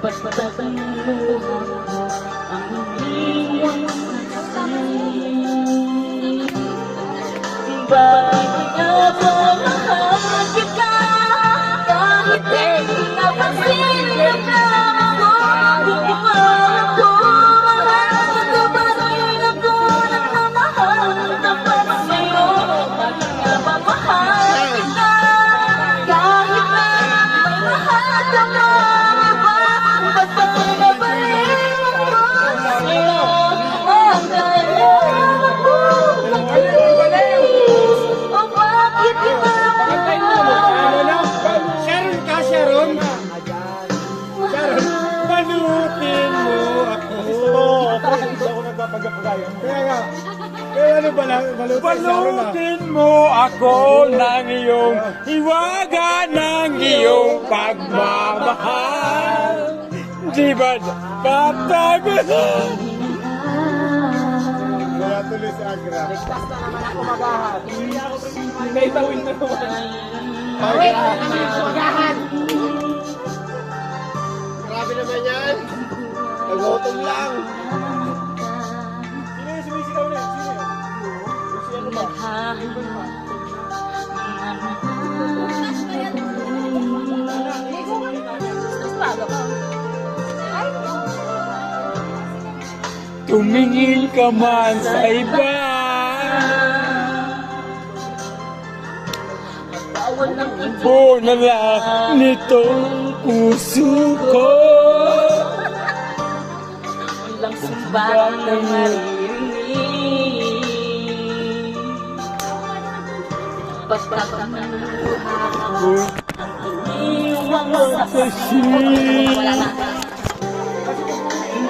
pagtaluha ang iyong kasay. Bakit nga ba mahal kita kahit di napansin ka ako? Bubuhay ako, mahal ka pa rin ako, nagmamahal na pa sa'yo. Bakit nga ba mahal kita kahit na may mahal ka pa iba? Ba't ba nabalik mo sa'yo? Ang kailangan ko matiis o bakit iba? Sharon ka, Sharon? Sharon, balutin mo ako. Hindi ako nagpapagapagayan. Kaya nga, kaya ano ba lang, balutin mo ako ng iyong hiwaga ng iyong pagmamahal. Di ba patagulan? Wala tuloy sa Agra. Ligtas na naman ako magahan. Hindi ako may tawin na naman. Okay, magahan. Grabe naman yan. Nagutom lang. Sino yung sumisigaw na? Sino yun? Sino ba? Tumingin ka man sa iba. Po na lang nitong puso ko. Walang sumbat na maririnig. Basta pagmaluha ako ang iniwang sasashin.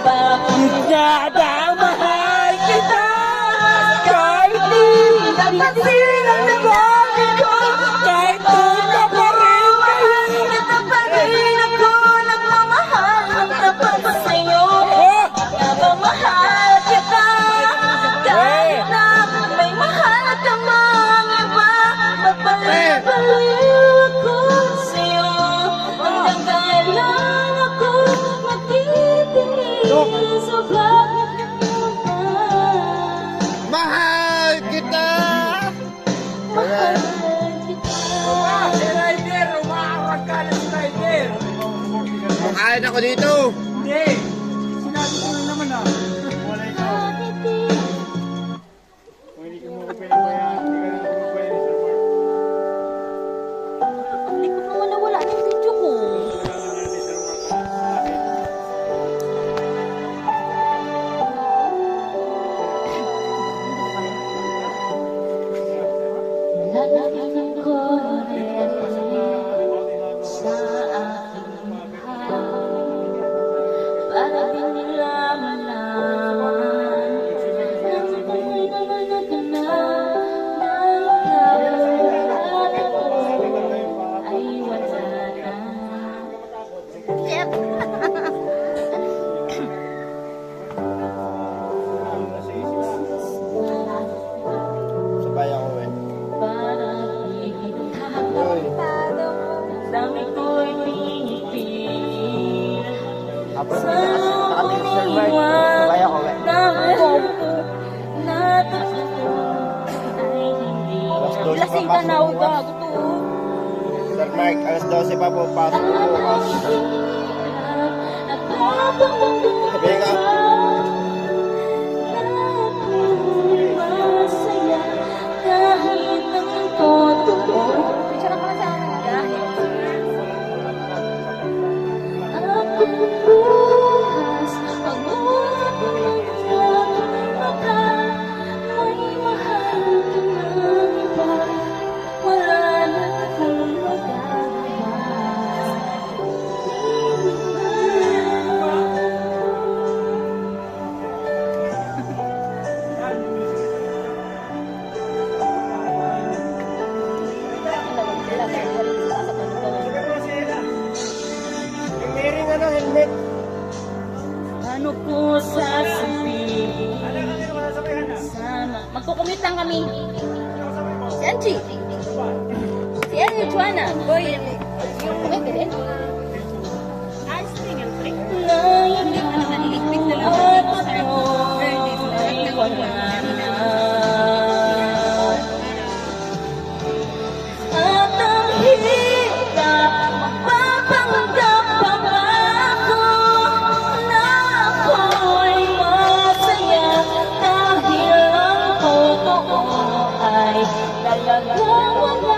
Bakit nga ba mahal kita? Kahit di napansin ang nagabi ko. Kahit doon ka pa rin ngayon. Kita pa rin ako nagmamahal ng tapat sa'yo. Kaya ba mahal kita? Kahit na may mahal ka mang iba. Magpalibaliw ako sa'yo. Hanggang kailan ako magtitingin sa bakit mo ba? Mahal kita! Mahal kita. Si Ryder! Umaarag ka na si Ryder! Makain ako dito! Hindi! Sinabi ko lang naman ah! Wala ikaw! Kung hindi ka mo ko pinabayaan, hindi ka na magpapayin sa Mark. Hindi ko naman nawala yung video ko. Lalagyan ko rin sa aking mahal para din nila malaman na ako'y nananaganap na ikaw ay wala na. Sabay ako eh. Parang dami ko'y pinipil sa uliwan naman natakot ay hindi lasing ka na huwag gago to. Sir Mike, alas 12 pa po, pasok po bukas. Sabi ka? Masaya kahit ang totoo. Ako bukas ang ulat ng baka may mahal ka ng iba. Wala na akong magagawa. Helmet. Ano po sasabihin? Sana. Magkukumit lang kami. Si Angie. Si Angie, Juana. Boy, yung kumit din. at ako ay wala na. At ang hirap magpapanggap pa ba ako na ako'y masaya dahil ang totoo ay talagang wala